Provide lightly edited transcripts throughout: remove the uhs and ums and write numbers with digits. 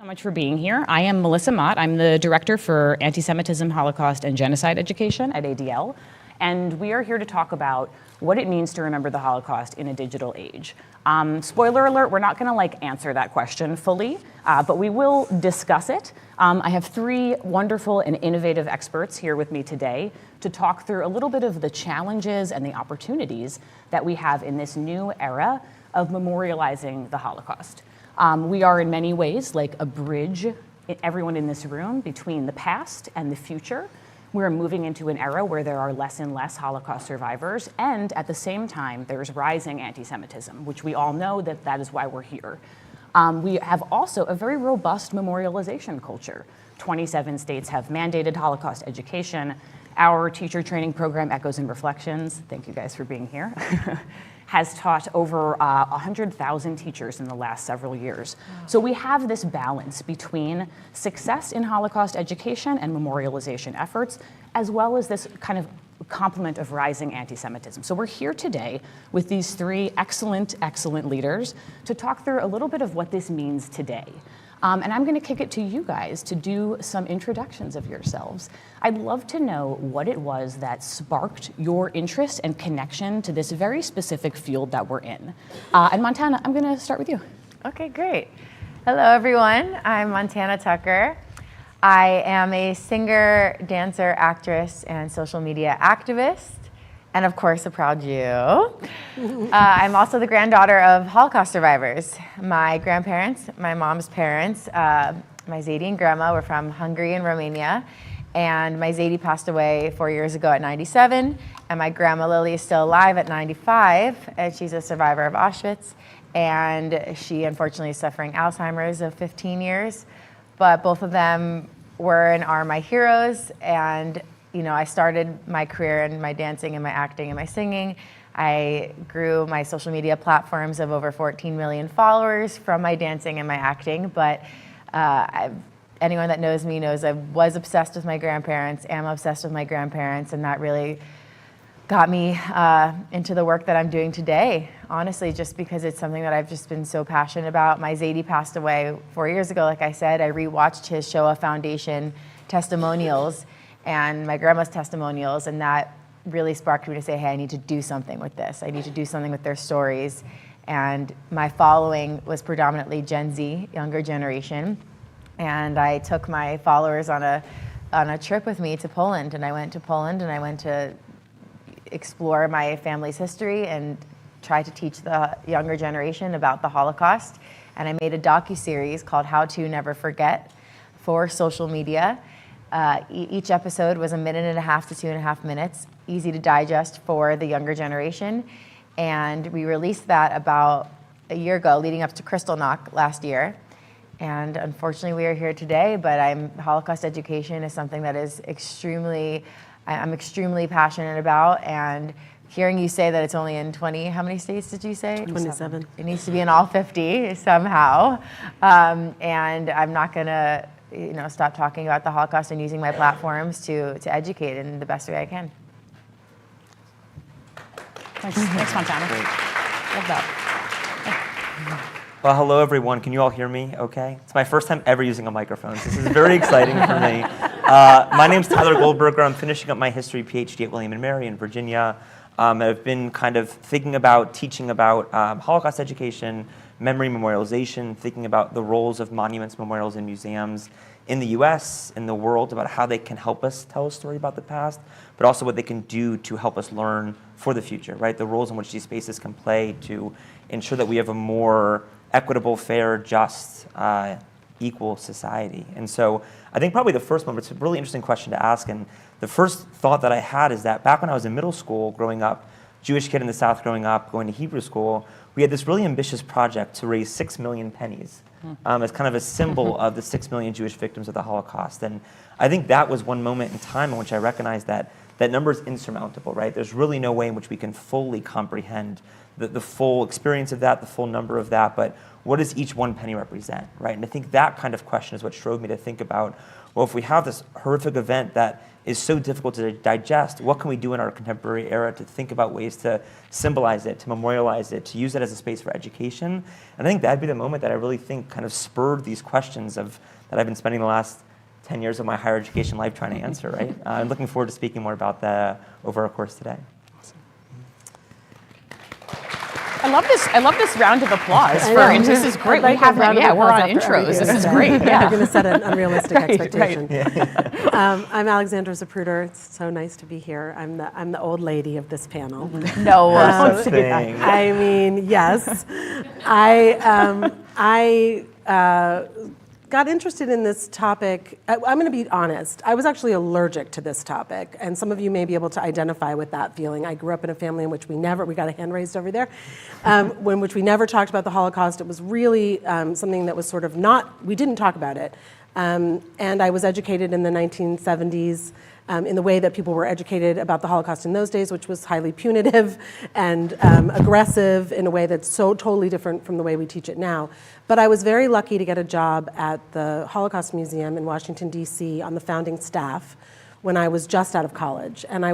So much for being here. I am Melissa Mott. I'm the Director for Anti-Semitism, Holocaust, and Genocide Education at ADL. And we are here to talk about what it means to remember the Holocaust in a digital age. Spoiler alert, we're not gonna answer that question fully, but we will discuss it. I have three wonderful and innovative experts here with me today to talk through a little bit of the challenges and the opportunities that we have in this new era of memorializing the Holocaust. We are in many ways like a bridge, everyone in this room, between the past and the future. We're moving into an era where there are less and less Holocaust survivors, and at the same time, there's rising anti-Semitism, which we all know that is why we're here. We have also a very robust memorialization culture. 27 states have mandated Holocaust education. Our teacher training program, Echoes and Reflections, thank you guys for being here, has taught over 100,000 teachers in the last several years. Wow. So we have this balance between success in Holocaust education and memorialization efforts, as well as this kind of complement of rising anti-Semitism. So we're here today with these three excellent leaders to talk through a little bit of what this means today. And I'm gonna kick it to you guys to do some introductions of yourselves. I'd love to know what it was that sparked your interest and connection to this very specific field that we're in. And Montana, I'm gonna start with you. Okay, great. Hello, everyone. I'm Montana Tucker. I am a singer, dancer, actress, and social media activist, and of course, a proud Jew. I'm also the granddaughter of Holocaust survivors. My grandparents, my mom's parents, my Zadie and grandma were from Hungary and Romania, and my Zadie passed away 4 years ago at 97, and my grandma Lily is still alive at 95, and she's a survivor of Auschwitz, and she unfortunately is suffering Alzheimer's of 15 years, but both of them were and are my heroes, and you know, I started my career in my dancing and my acting and my singing. I grew my social media platforms of over 14 million followers from my dancing and my acting, but anyone that knows me knows I was obsessed with my grandparents, am obsessed with my grandparents, and that really got me into the work that I'm doing today, honestly, just because it's something that I've just been so passionate about. My Zadie passed away 4 years ago, like I said. I rewatched his Shoah Foundation testimonials and my grandma's testimonials, and that really sparked me to say, hey, I need to do something with this. I need to do something with their stories. And my following was predominantly Gen Z, younger generation. And I took my followers on a trip with me to Poland, and I went to Poland and I went to explore my family's history and try to teach the younger generation about the Holocaust. And I made a docuseries called How to Never Forget for social media. Each episode was 1.5 to 2.5 minutes, easy to digest for the younger generation. And we released that about a year ago, leading up to Kristallnacht last year. And unfortunately, we are here today, but Holocaust education is something that is I'm extremely passionate about. And hearing you say that it's only in 20, how many states did you say? 27. It needs to be in all 50 somehow. And I'm not gonna stop talking about the Holocaust and using my platforms to educate in the best way I can. Thanks Montana. Great. Love that. Well, hello everyone. Can you all hear me okay? It's my first time ever using a microphone, so this is very exciting for me. My name's Tyler Goldberger. I'm finishing up my history PhD at William & Mary in Virginia. I've been kind of thinking about, teaching about Holocaust education, memory memorialization, thinking about the roles of monuments, memorials, and museums in the US, in the world, about how they can help us tell a story about the past, but also what they can do to help us learn for the future, right? The roles in which these spaces can play to ensure that we have a more equitable, fair, just, equal society. And so I think probably the first one, it's a really interesting question to ask, and the first thought that I had is that back when I was in middle school growing up, Jewish kid in the South growing up, going to Hebrew school, we had this really ambitious project to raise 6 million pennies as kind of a symbol of the 6 million Jewish victims of the Holocaust. And I think that was one moment in time in which I recognized that that number is insurmountable, right? There's really no way in which we can fully comprehend the full experience of that, the full number of that, but what does each one penny represent, right? And I think that kind of question is what drove me to think about, well, if we have this horrific event that is so difficult to digest. What can we do in our contemporary era to think about ways to symbolize it, to memorialize it, to use it as a space for education? And I think that'd be the moment that I really think kind of spurred these questions that I've been spending the last 10 years of my higher education life trying to answer, right? I'm looking forward to speaking more about that over our course today. I love this round of applause. This is great. Like We have, we're on intros. This is great. Yeah. You're going to set an unrealistic expectation. Right. I'm Alexandra Zapruder. It's so nice to be here. I'm the old lady of this panel. No, Thing. I mean, yes. I got interested in this topic. I'm going to be honest. I was actually allergic to this topic, and some of you may be able to identify with that feeling. I grew up in a family in which we got a hand raised over there, in which we never talked about the Holocaust. It was really something that was sort of we didn't talk about it. And I was educated in the 1970s in the way that people were educated about the Holocaust in those days, which was highly punitive and aggressive in a way that's so totally different from the way we teach it now. But I was very lucky to get a job at the Holocaust Museum in Washington, D.C. on the founding staff when I was just out of college. And I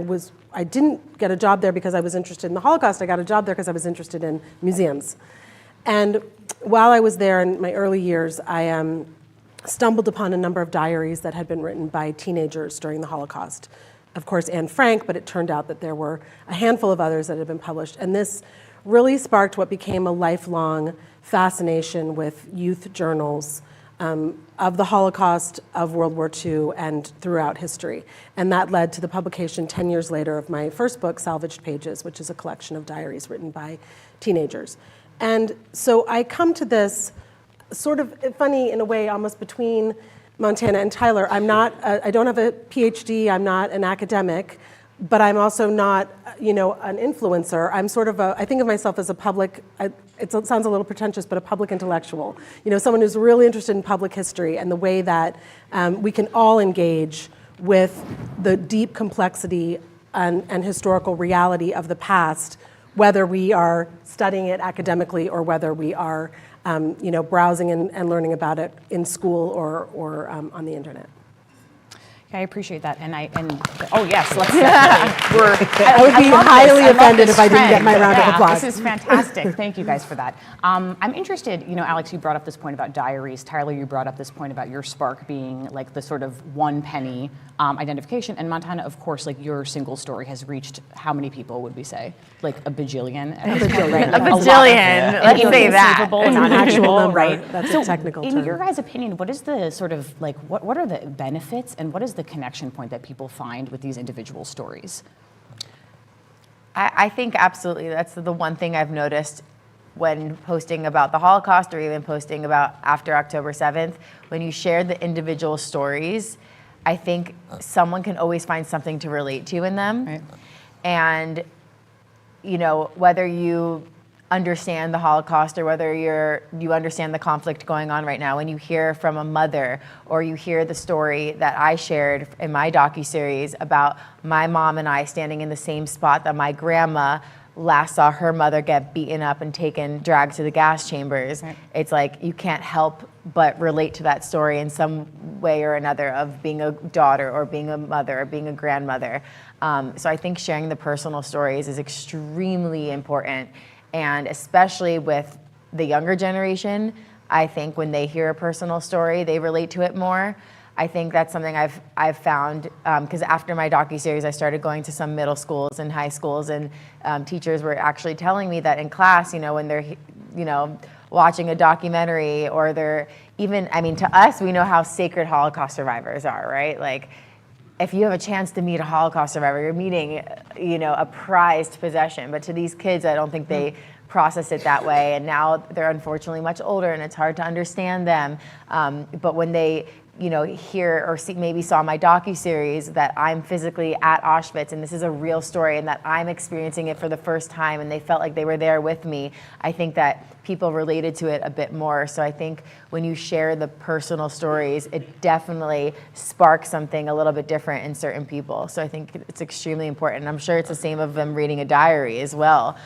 didn't get a job there because I was interested in the Holocaust. I got a job there because I was interested in museums. And while I was there in my early years, I stumbled upon a number of diaries that had been written by teenagers during the Holocaust. Of course, Anne Frank, but it turned out that there were a handful of others that had been published. And this really sparked what became a lifelong fascination with youth journals of the Holocaust, of World War II, and throughout history. And that led to the publication 10 years later of my first book, Salvaged Pages, which is a collection of diaries written by teenagers. And so I come to this sort of funny in a way, almost between Montana and Tyler. I don't have a PhD, I'm not an academic, but I'm also not, an influencer. I'm sort of I think of myself as a public, it sounds a little pretentious, but a public intellectual. Someone who's really interested in public history and the way that we can all engage with the deep complexity and historical reality of the past, whether we are studying it academically or whether we are browsing and learning about it in school or on the internet. Okay, I appreciate that, oh yes, let's definitely. I would be highly offended if I didn't get my round of applause. This is fantastic. Thank you guys for that. I'm interested. Alex, you brought up this point about diaries. Tyler, you brought up this point about your spark being like the sort of one penny identification. And Montana, of course, like your single story has reached how many people would we say? Like a bajillion. A bajillion. Right? A bajillion. Let's say that. It's an actual number. Right? That's so a technical term. In your guys' opinion, what is the sort of like what are the benefits and what is the connection point that people find with these individual stories? I think absolutely. That's the one thing I've noticed when posting about the Holocaust or even posting about after October 7th. When you share the individual stories, I think someone can always find something to relate to in them. Right. And, whether you understand the Holocaust or whether you understand the conflict going on right now, when you hear from a mother or you hear the story that I shared in my docuseries about my mom and I standing in the same spot that my grandma last saw her mother get beaten up and dragged to the gas chambers. Right. It's like you can't help but relate to that story in some way or another of being a daughter or being a mother or being a grandmother. So I think sharing the personal stories is extremely important. And especially with the younger generation, I think when they hear a personal story, they relate to it more. I think that's something I've found, because after my docuseries, I started going to some middle schools and high schools, and teachers were actually telling me that in class, when they're, watching a documentary or they're to us, we know how sacred Holocaust survivors are, right? Like, if you have a chance to meet a Holocaust survivor, you're meeting, a prized possession. But to these kids, I don't think they process it that way. And now they're unfortunately much older and it's hard to understand them. But when they, hear or maybe saw my docuseries that I'm physically at Auschwitz and this is a real story and that I'm experiencing it for the first time and they felt like they were there with me, I think that people related to it a bit more. So I think when you share the personal stories, it definitely sparks something a little bit different in certain people. So I think it's extremely important. And I'm sure it's the same of them reading a diary as well.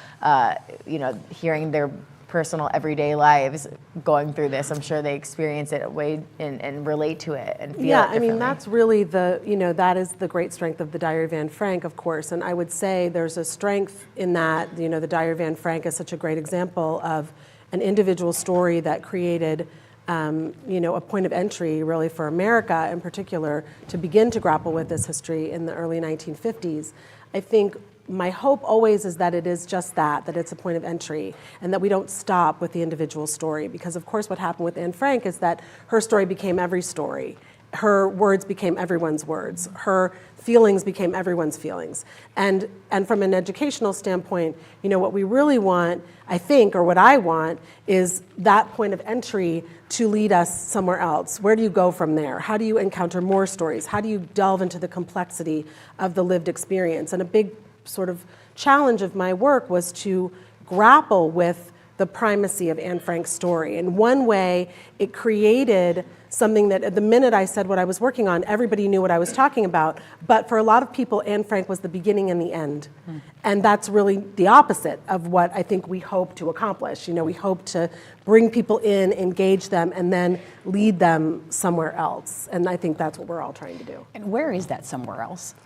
Hearing their personal everyday lives going through this. I'm sure they experience it way and relate to it and feel it Yeah, I differently. mean, that's really that is the great strength of the Diary of Anne Frank, of course. And I would say there's a strength in that, the Diary of Anne Frank is such a great example of an individual story that created a point of entry really for America in particular to begin to grapple with this history in the early 1950s. I think my hope always is that it is just that it's a point of entry and that we don't stop with the individual story, because of course what happened with Anne Frank is that her story became every story. Her words became everyone's words. Her feelings became everyone's feelings. And from an educational standpoint, what we really want, I think, or what I want, is that point of entry to lead us somewhere else. Where do you go from there? How do you encounter more stories? How do you delve into the complexity of the lived experience? And a big sort of challenge of my work was to grapple with the primacy of Anne Frank's story. In one way, it created something that at the minute I said what I was working on, everybody knew what I was talking about. But for a lot of people, Anne Frank was the beginning and the end. And that's really the opposite of what I think we hope to accomplish. We hope to bring people in, engage them, and then lead them somewhere else. And I think that's what we're all trying to do. And where is that somewhere else?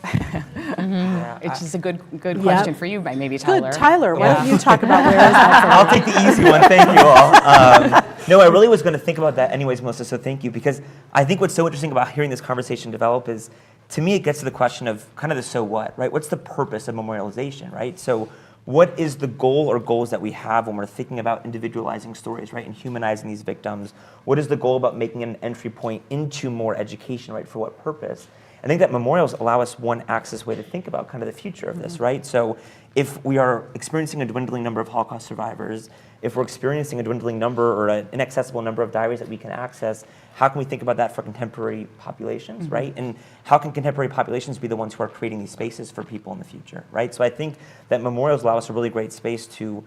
Yeah, It's just a good question for you, maybe Tyler. Good, Tyler, why don't you talk about where is that? I'll take the easy one. Thank you all. No, I really was going to think about that anyways, Melissa, so thank you. Because I think what's so interesting about hearing this conversation develop is, to me, it gets to the question of kind of the so what, right? What's the purpose of memorialization, right? So what is the goal or goals that we have when we're thinking about individualizing stories, right, and humanizing these victims? What is the goal about making an entry point into more education, right? For what purpose? I think that memorials allow us one access way to think about kind of the future of this, right? So if we are experiencing a dwindling number of Holocaust survivors, if we're experiencing a dwindling number or an inaccessible number of diaries that we can access, how can we think about that for contemporary populations, right? And how can contemporary populations be the ones who are creating these spaces for people in the future, right? So I think that memorials allow us a really great space to,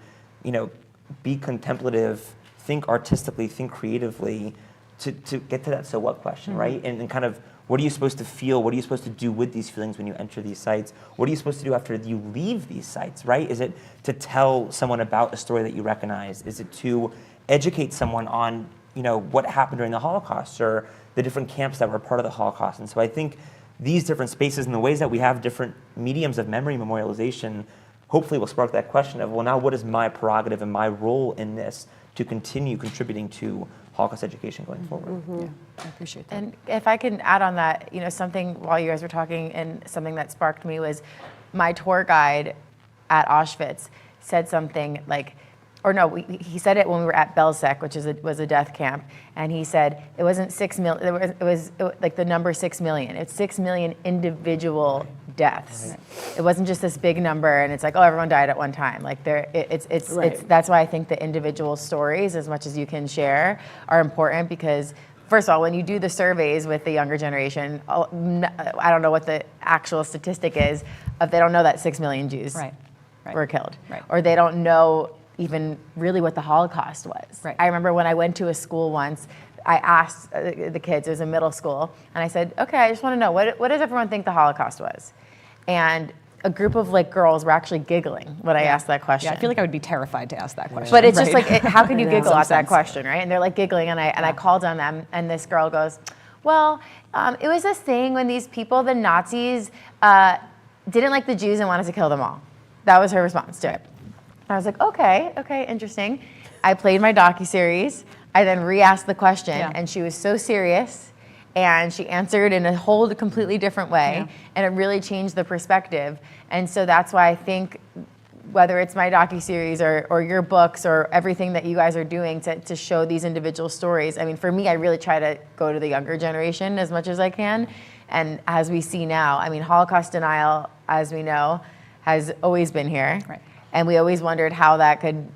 be contemplative, think artistically, think creatively, to get to that so what question, right? And kind of, what are you supposed to feel? What are you supposed to do with these feelings when you enter these sites? What are you supposed to do after you leave these sites, right? Is it to tell someone about a story that you recognize? Is it to educate someone on, what happened during the Holocaust or the different camps that were part of the Holocaust? And so I think these different spaces and the ways that we have different mediums of memory memorialization hopefully will spark that question of, well, now what is my prerogative and my role in this to continue contributing to Holocaust education going forward? Yeah, I appreciate that. And if I can add on that, something while you guys were talking, and something that sparked me was my tour guide at Auschwitz said something like, he said it when we were at Belzec, which was a death camp, and he said it wasn't 6 million. It was like the number 6 million. It's 6 million individual deaths. Right. It wasn't just this big number, and it's like, oh, everyone died at one time. Like it's that's why I think the individual stories, as much as you can share, are important, because first of all, when you do the surveys with the younger generation, I don't know what the actual statistic is, if they don't know that 6 million Jews were killed, or they don't know even really what the Holocaust was. Right. I remember when I went to a school once, I asked the kids, it was a middle school, and I said, okay, I just want to know, what does everyone think the Holocaust was? And a group of girls were actually giggling when I asked that question. Yeah, I feel like I would be terrified to ask that question. But it's just how can you giggle at that question, right? And they're giggling, and I called on them, and this girl goes, well, it was this thing when these people, the Nazis, didn't like the Jews and wanted to kill them all. That was her response to it. I was like, okay, interesting. I played my docuseries. I then re-asked the question, and she was so serious, and she answered in a whole completely different way, and it really changed the perspective. And so that's why I think, whether it's my docuseries or your books or everything that you guys are doing to show these individual stories, I mean, for me, I really try to go to the younger generation as much as I can. And as we see now, I mean, Holocaust denial, as we know, has always been here. Right. And we always wondered how that could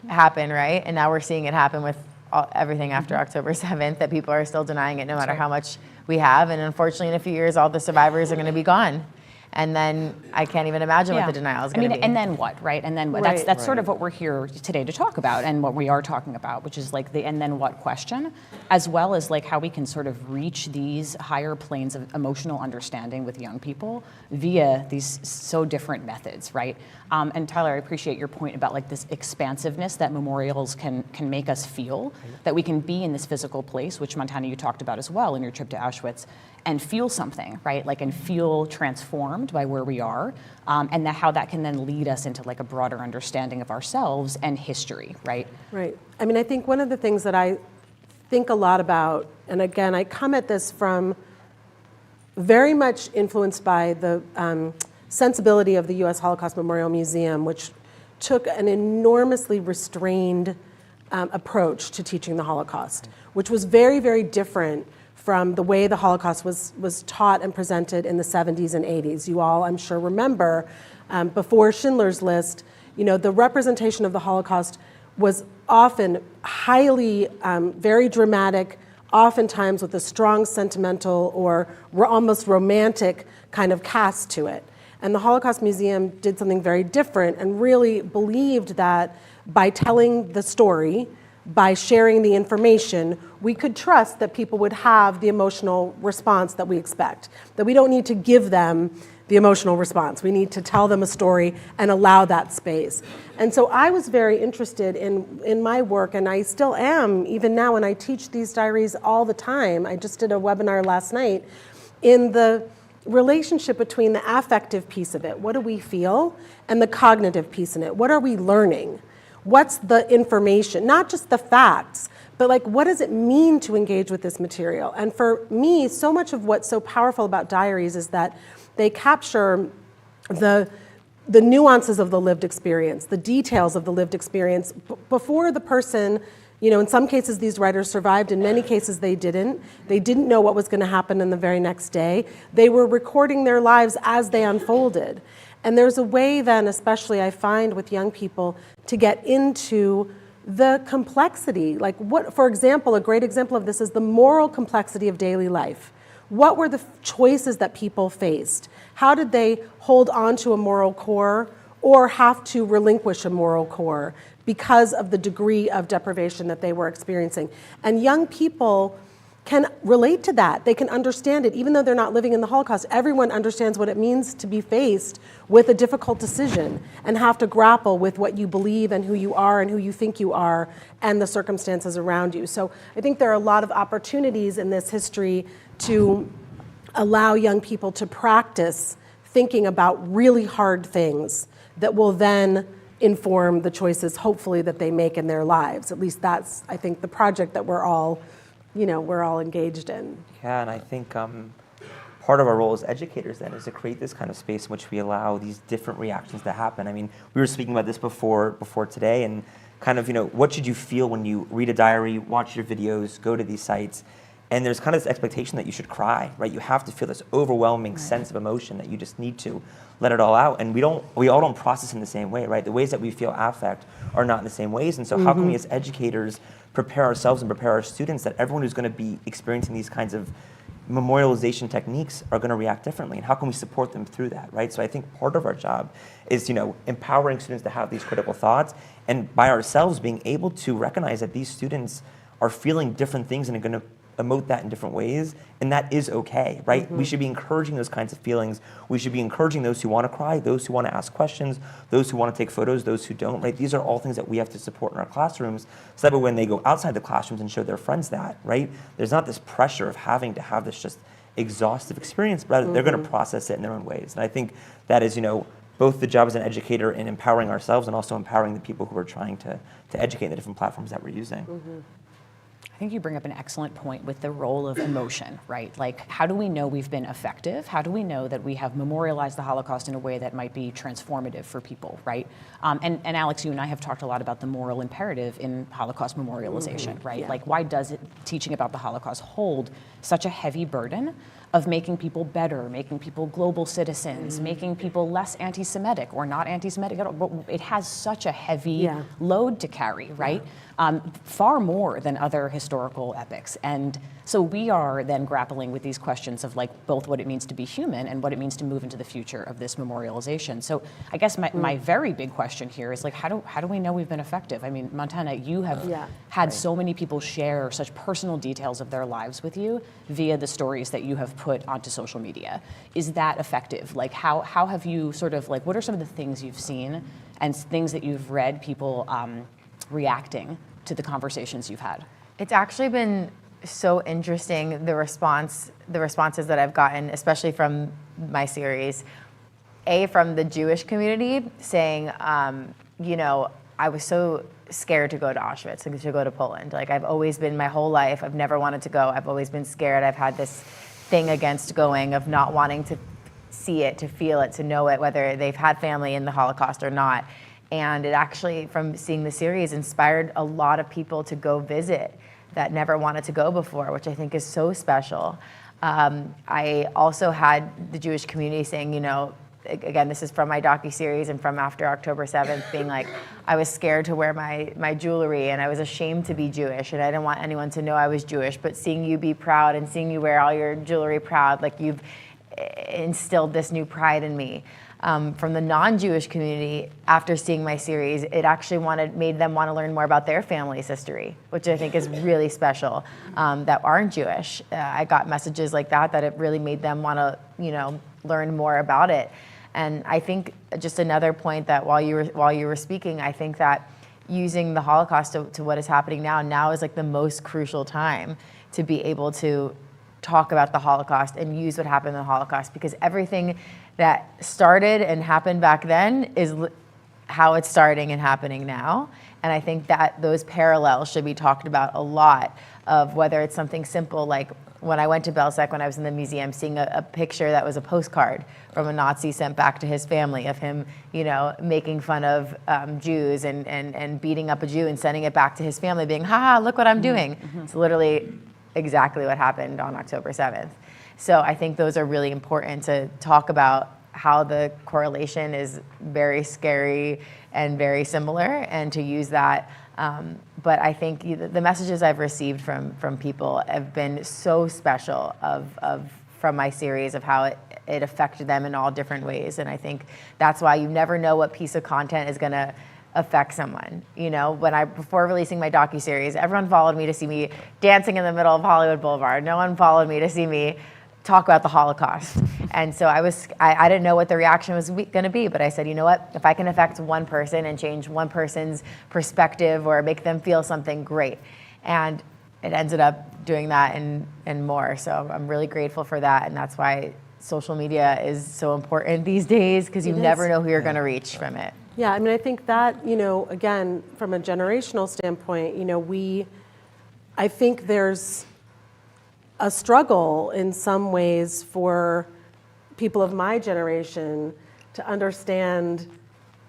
happen, right? And now we're seeing it happen with everything after October 7th, that people are still denying it no matter how much we have. And unfortunately, in a few years, all the survivors are going to be gone. And then I can't even imagine what the denial is going to be. And then what, right? And then what? Right. That's sort of what we're here today to talk about, and what we are talking about, which is like the and then what question, as well as like how we can sort of reach these higher planes of emotional understanding with young people via these so different methods, right? And Tyler, I appreciate your point about like this expansiveness that memorials can make us feel, that we can be in this physical place, which Montana, you talked about as well in your trip to Auschwitz, and feel something, right? Like, and feel transformed by where we are, and how that can then lead us into like a broader understanding of ourselves and history, right? Right. I mean, I think one of the things that I think a lot about, and again, I come at this from very much influenced by the sensibility of the U.S. Holocaust Memorial Museum, which took an enormously restrained approach to teaching the Holocaust, which was very, very different from the way the Holocaust was taught and presented in the 70s and 80s. You all, I'm sure, remember, before Schindler's List, you know, the representation of the Holocaust was often highly, very dramatic, oftentimes with a strong sentimental or almost romantic kind of cast to it. And the Holocaust Museum did something very different and really believed that by telling the story, by sharing the information, we could trust that people would have the emotional response that we expect, that we don't need to give them the emotional response. We need to tell them a story and allow that space. And so I was very interested in my work, and I still am, even now when I teach these diaries all the time. I just did a webinar last night in the relationship between the affective piece of it, what do we feel, and the cognitive piece in it, what are we learning? What's the information, not just the facts, but like what does it mean to engage with this material? And for me, so much of what's so powerful about diaries is that they capture the nuances of the lived experience, the details of the lived experience before the person, you know, in some cases these writers survived, in many cases they didn't. They didn't know what was going to happen in the very next day. They were recording their lives as they unfolded. And there's a way then, especially I find with young people, to get into the complexity. Like what, for example, a great example of this is the moral complexity of daily life. What were the choices that people faced? How did they hold on to a moral core or have to relinquish a moral core because of the degree of deprivation that they were experiencing? And young people can relate to that. They can understand it. Even though they're not living in the Holocaust, everyone understands what it means to be faced with a difficult decision and have to grapple with what you believe and who you are and who you think you are and the circumstances around you. So I think there are a lot of opportunities in this history to allow young people to practice thinking about really hard things that will then inform the choices, hopefully, that they make in their lives. At least that's, I think, the project that we're all engaged in. Yeah, and I think part of our role as educators then is to create this kind of space in which we allow these different reactions to happen. I mean, we were speaking about this before today, and kind of, you know, what should you feel when you read a diary, watch your videos, go to these sites, and there's kind of this expectation that you should cry, right? You have to feel this overwhelming sense of emotion that you just need to let it all out, and we all don't process in the same way, right? The ways that we feel affect are not in the same ways, and so how can we as educators prepare ourselves and prepare our students that everyone who's going to be experiencing these kinds of memorialization techniques are going to react differently, and how can we support them through that, right? So I think part of our job is, you know, empowering students to have these critical thoughts, and by ourselves being able to recognize that these students are feeling different things and are going to emote that in different ways, and that is okay, right? We should be encouraging those kinds of feelings. We should be encouraging those who want to cry, those who want to ask questions, those who want to take photos, those who don't, right? These are all things that we have to support in our classrooms, so that when they go outside the classrooms and show their friends that, right? There's not this pressure of having to have this just exhaustive experience, but they're going to process it in their own ways. And I think that is, you know, both the job as an educator in empowering ourselves and also empowering the people who are trying to educate the different platforms that we're using. I think you bring up an excellent point with the role of emotion, right? Like, how do we know we've been effective? How do we know that we have memorialized the Holocaust in a way that might be transformative for people, right? And Alex, you and I have talked a lot about the moral imperative in Holocaust memorialization, right? Yeah. Like, why does teaching about the Holocaust hold such a heavy burden? of making people better, making people global citizens, making people less anti-Semitic or not anti-Semitic at all. But it has such a heavy load to carry, right? Far more than other historical epics. And so we are then grappling with these questions of like both what it means to be human and what it means to move into the future of this memorialization. So I guess my very big question here is like, how do we know we've been effective? I mean, Montana, you have had so many people share such personal details of their lives with you via the stories that you have put onto social media. Is that effective? Like how have you sort of like, what are some of the things you've seen and things that you've read people reacting to the conversations you've had? It's actually been so interesting, the responses that I've gotten, especially from my series. From the Jewish community saying, you know, I was so scared to go to Auschwitz, to go to Poland. Like I've always been my whole life, I've never wanted to go. I've always been scared. I've had this thing against going of not wanting to see it, to feel it, to know it, whether they've had family in the Holocaust or not. And it actually, from seeing the series, inspired a lot of people to go visit that never wanted to go before, which I think is so special. I also had the Jewish community saying, you know, again, this is from my docuseries and from after October 7th, being like, I was scared to wear my jewelry and I was ashamed to be Jewish and I didn't want anyone to know I was Jewish, but seeing you be proud and seeing you wear all your jewelry proud, like you've instilled this new pride in me. From the non-Jewish community, after seeing my series, it actually made them want to learn more about their family's history, which I think is really special, that aren't Jewish. I got messages like that it really made them want to, you know, learn more about it. And I think just another point that while you were speaking, I think that using the Holocaust to what is happening now is like the most crucial time to be able to talk about the Holocaust and use what happened in the Holocaust, because everything that started and happened back then is how it's starting and happening now. And I think that those parallels should be talked about a lot, of whether it's something simple like when I went to Belzec, when I was in the museum, seeing a picture that was a postcard from a Nazi sent back to his family of him, you know, making fun of Jews and beating up a Jew and sending it back to his family being, ha, look what I'm doing. It's literally exactly what happened on October 7th. So I think those are really important to talk about, how the correlation is very scary and very similar, and to use that. But I think the messages I've received from people have been so special from my series of how it affected them in all different ways. And I think that's why you never know what piece of content is going to affect someone. You know, before releasing my docuseries, everyone followed me to see me dancing in the middle of Hollywood Boulevard. No one followed me to see me talk about the Holocaust. And so I didn't know what the reaction was going to be, but I said, you know what, if I can affect one person and change one person's perspective or make them feel something, great. And it ended up doing that and more. So I'm really grateful for that. And that's why social media is so important these days, because you never know who you're going to reach from it. Yeah, I mean, I think that, you know, again, from a generational standpoint, you know, I think there's a struggle in some ways for people of my generation to understand,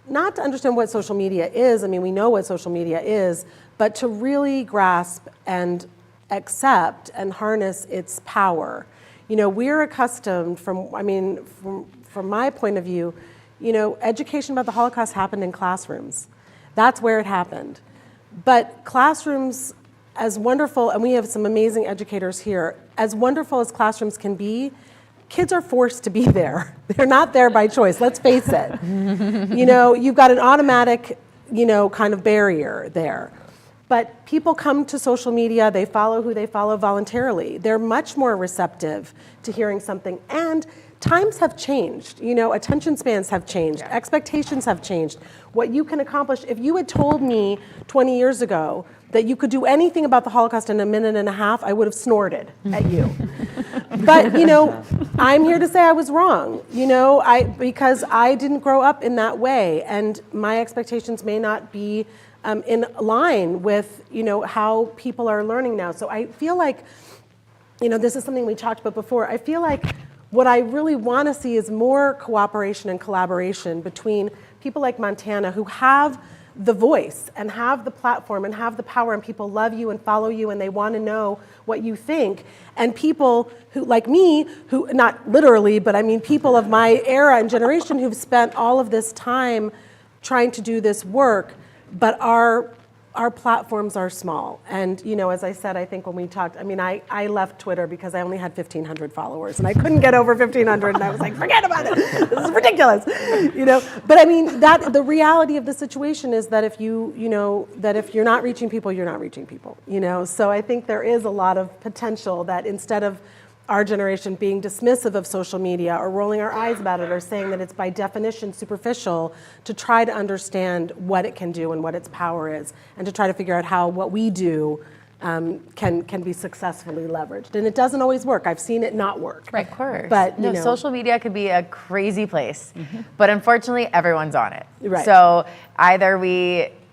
not to understand what social media is. I mean, we know what social media is, but to really grasp and accept and harness its power. You know, we're accustomed from my point of view, you know, education about the Holocaust happened in classrooms. That's where it happened. But classrooms, as wonderful, and we have some amazing educators here, as wonderful as classrooms can be, kids are forced to be there. They're not there by choice, let's face it. You know, you've got an automatic, you know, kind of barrier there. But people come to social media, they follow who they follow voluntarily. They're much more receptive to hearing something. And times have changed, you know, attention spans have changed, expectations have changed. What you can accomplish, if you had told me 20 years ago that you could do anything about the Holocaust in a minute and a half, I would have snorted at you. But, you know, I'm here to say I was wrong, you know, because I didn't grow up in that way, and my expectations may not be in line with, you know, how people are learning now. So I feel like, you know, this is something we talked about before, I feel like what I really want to see is more cooperation and collaboration between people like Montana who have the voice and have the platform and have the power, and people love you and follow you and they want to know what you think, and people who, like me, who, not literally, but I mean people of my era and generation who've spent all of this time trying to do this work, but our platforms are small. And, you know, as I said, I think when we talked, I mean, I left Twitter because I only had 1,500 followers and I couldn't get over 1,500 and I was like, forget about it, this is ridiculous, you know? But I mean, the reality of the situation is that if that if you're not reaching people, you're not reaching people, you know? So I think there is a lot of potential that instead of our generation being dismissive of social media or rolling our eyes about it or saying that it's by definition superficial, to try to understand what it can do and what its power is, and to try to figure out how what we do can be successfully leveraged. And it doesn't always work. I've seen it not work. Right, of course. But no, social media could be a crazy place, but unfortunately everyone's on it. Right. So either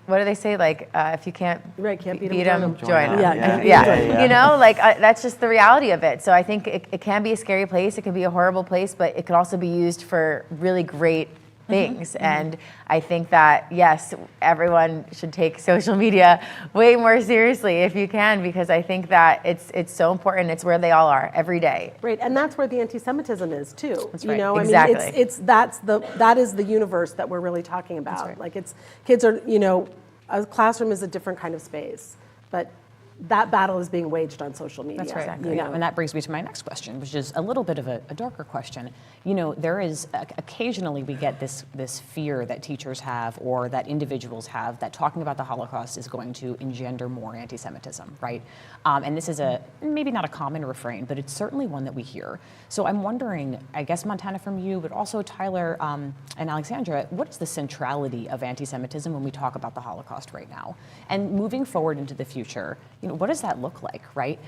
what do they say? Like, if you can't, can't beat them, join them. Yeah. You know, like that's just the reality of it. So I think it can be a scary place. It can be a horrible place, but it could also be used for really great things. And I think that, yes, everyone should take social media way more seriously if you can, because I think that it's so important. It's where they all are every day. Right, and that's where the anti-Semitism is too. That's you right. know, Exactly. I mean, that is the universe that we're really talking about. That's right. Like kids are, you know, a classroom is a different kind of space, but that battle is being waged on social media. That's right. Exactly. You know? And that brings me to my next question, which is a little bit of a darker question. You know, there is occasionally we get this fear that teachers have or that individuals have that talking about the Holocaust is going to engender more anti-Semitism, right? And this is maybe not a common refrain, but it's certainly one that we hear. So I'm wondering, I guess Montana from you, but also Tyler and Alexandra, what is the centrality of anti-Semitism when we talk about the Holocaust right now? And moving forward into the future, you know, what does that look like, right?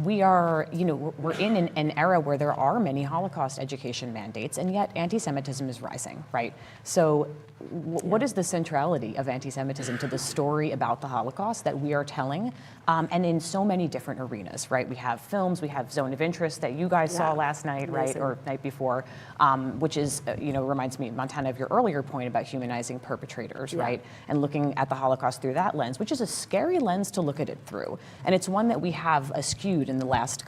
We are, you know, we're in an era where there are many Holocaust education mandates, and yet anti-Semitism is rising, right? So what is the centrality of anti-Semitism to the story about the Holocaust that we are telling, and in so many different arenas, right? We have films, we have Zone of Interest that you guys saw last night, right, or night before, which is, you know, reminds me, Montana, of your earlier point about humanizing perpetrators, right? And looking at the Holocaust through that lens, which is a scary lens to look at it through. And it's one that we have eschewed in the last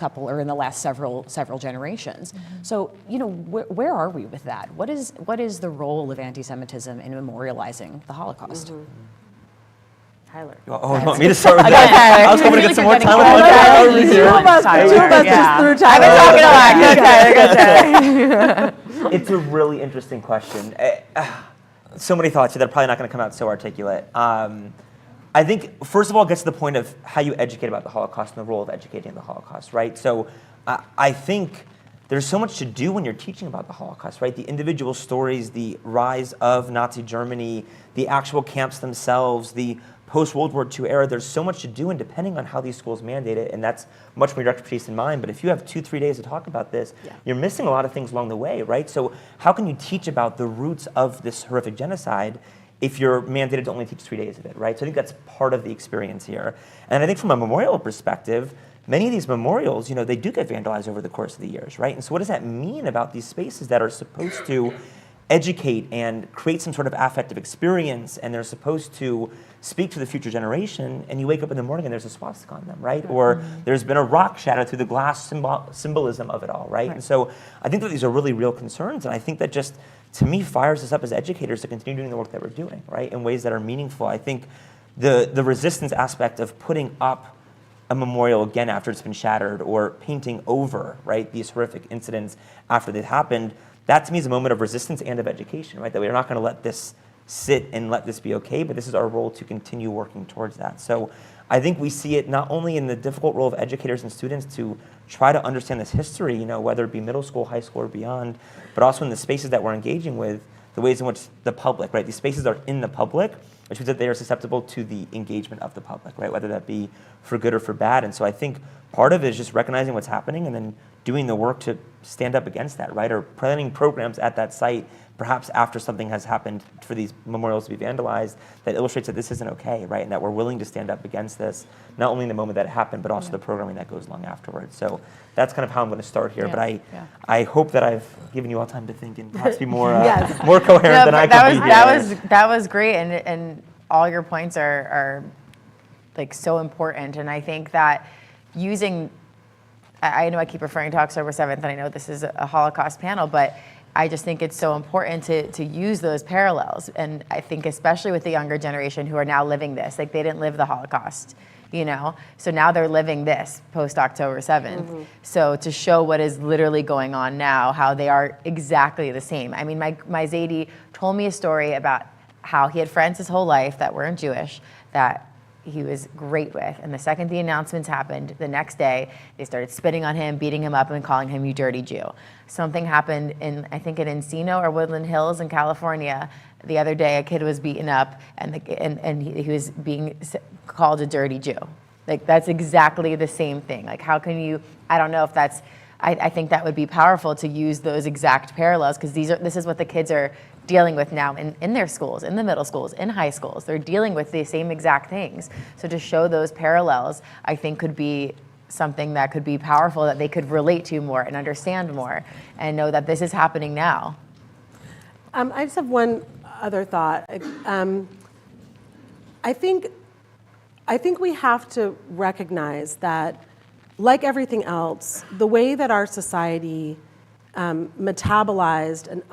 several generations. So, you know, where are we with that? What is the role of anti-Semitism in memorializing the Holocaust? Tyler. Oh, you want me to start with that? I was hoping to get some more time. Two of us just threw Tyler. I've been talking a lot. Go, Tyler, go, Tyler. It's a really interesting question. So many thoughts here that are probably not going to come out so articulate. I think, first of all, it gets to the point of how you educate about the Holocaust and the role of educating the Holocaust, right? So I think there's so much to do when you're teaching about the Holocaust, right? The individual stories, the rise of Nazi Germany, the actual camps themselves, the post-World War II era, there's so much to do, and depending on how these schools mandate it, and that's much more your expertise than mine, but if you have 2-3 days to talk about this, you're missing a lot of things along the way, right? So how can you teach about the roots of this horrific genocide if you're mandated to only teach 3 days of it, right? So I think that's part of the experience here. And I think from a memorial perspective, many of these memorials, you know, they do get vandalized over the course of the years, right? And so what does that mean about these spaces that are supposed to educate and create some sort of affective experience, and they're supposed to speak to the future generation, and you wake up in the morning and there's a swastika on them, right? Or there's been a rock shattered through the glass symbolism of it all, right? And so I think that these are really real concerns, and I think that just, to me, fires us up as educators to continue doing the work that we're doing, right, in ways that are meaningful. I think the resistance aspect of putting up a memorial again after it's been shattered, or painting over, right, these horrific incidents after they've happened, that to me is a moment of resistance and of education, right, that we're not going to let this sit and let this be okay, but this is our role to continue working towards that. So I think we see it not only in the difficult role of educators and students to try to understand this history, you know, whether it be middle school, high school, or beyond, but also in the spaces that we're engaging with, the ways in which the public, right, these spaces are in the public, which means that they are susceptible to the engagement of the public, right, whether that be for good or for bad. And so I think part of it is just recognizing what's happening and then doing the work to stand up against that, right, or planning programs at that site, perhaps after something has happened for these memorials to be vandalized, that illustrates that this isn't okay, right? And that we're willing to stand up against this, not only in the moment that it happened, but also the programming that goes along afterwards. So that's kind of how I'm going to start here. But I hope that I've given you all time to think and perhaps be more more coherent than I can be here. That was great, and all your points are like so important. And I think that using, I know I keep referring to October 7th, and I know this is a Holocaust panel, but I just think it's so important to use those parallels. And I think especially with the younger generation who are now living this, like they didn't live the Holocaust, you know? So now they're living this post-October 7th. So to show what is literally going on now, how they are exactly the same. I mean, my Zaidi told me a story about how he had friends his whole life that weren't Jewish, that he was great with. And the second the announcements happened, the next day, they started spitting on him, beating him up, and calling him, "You dirty Jew." Something happened in, I think in Encino or Woodland Hills in California. The other day, a kid was beaten up, and he was being called a dirty Jew. Like, that's exactly the same thing. Like, how can you, I don't know if that's, I think that would be powerful to use those exact parallels, because this is what the kids are dealing with now in their schools, in the middle schools, in high schools. They're dealing with the same exact things. So to show those parallels, I think could be something that could be powerful, that they could relate to more and understand more and know that this is happening now. I just have one other thought. I think we have to recognize that, like everything else, the way that our society metabolized and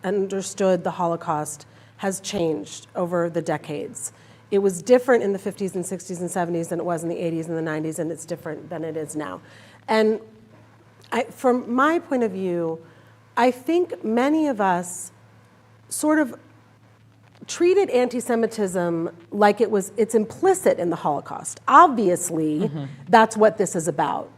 understood the Holocaust has changed over the decades. It was different in the 50s and 60s and 70s than it was in the 80s and the 90s, and it's different than it is now. And from my point of view, I think many of us sort of treated anti-Semitism like it's implicit in the Holocaust. Obviously, that's what this is about.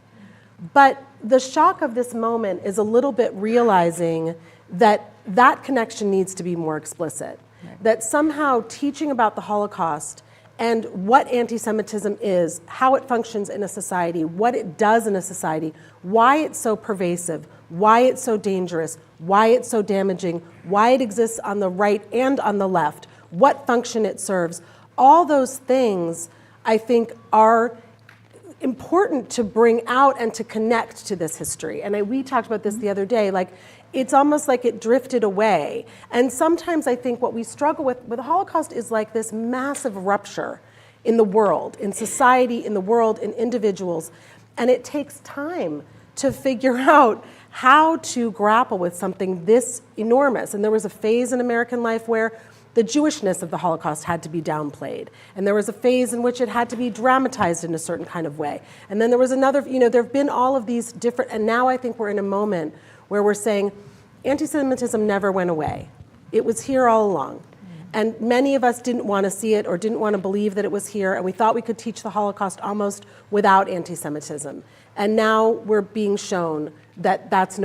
But the shock of this moment is a little bit realizing that that connection needs to be more explicit. Right. That somehow teaching about the Holocaust and what anti-Semitism is, how it functions in a society, what it does in a society, why it's so pervasive, why it's so dangerous, why it's so damaging, why it exists on the right and on the left, what function it serves, all those things I think are important to bring out and to connect to this history. And we talked about this the other day, like it's almost like it drifted away. And sometimes I think what we struggle with the Holocaust is like this massive rupture in the world, in society, in the world, in individuals. And it takes time to figure out how to grapple with something this enormous. And there was a phase in American life where the Jewishness of the Holocaust had to be downplayed. And there was a phase in which it had to be dramatized in a certain kind of way. And then there was another, there have been all of these different, and now I think we're in a moment where we're saying anti-Semitism never went away. It was here all along. And many of us didn't want to see it or didn't want to believe that it was here, and we thought we could teach the Holocaust almost without anti-Semitism. And now we're being shown that that's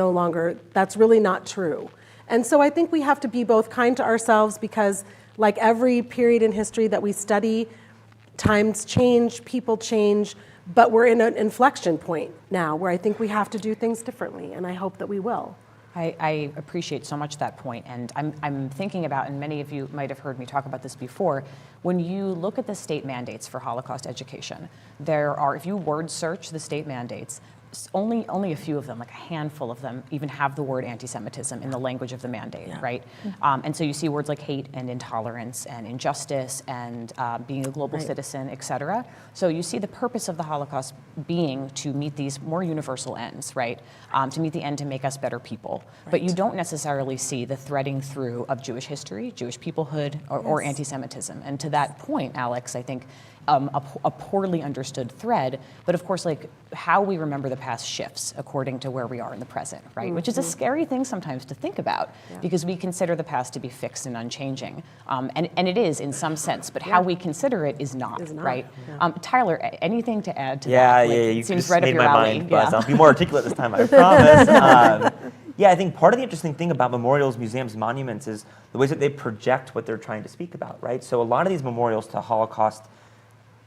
really not true. And so I think we have to be both kind to ourselves, because like every period in history that we study, times change, people change, but we're in an inflection point now where I think we have to do things differently, and I hope that we will. I appreciate so much that point, and I'm thinking about, and many of you might have heard me talk about this before, when you look at the state mandates for Holocaust education, there are, if you word search the state mandates, only a few of them, like a handful of them, even have the word anti-Semitism in the language of the mandate, right? And so you see words like hate and intolerance and injustice and being a global citizen, et cetera. So you see the purpose of the Holocaust being to meet these more universal ends, right? To meet the end to make us better people. But you don't necessarily see the threading through of Jewish history, Jewish peoplehood, or anti-Semitism. And to that point, Alex, I think a poorly understood thread, but of course, like how we remember the past shifts according to where we are in the present, right? Which is a scary thing sometimes to think about, because we consider the past to be fixed and unchanging, and it is in some sense, but how we consider it is not, right? Tyler, anything to add to that? Like, you seems just right made up your my alley. mind buzz. I'll be more articulate this time, I promise. Yeah, I think part of the interesting thing about memorials, museums, monuments is the ways that they project what they're trying to speak about, right? So a lot of these memorials to Holocaust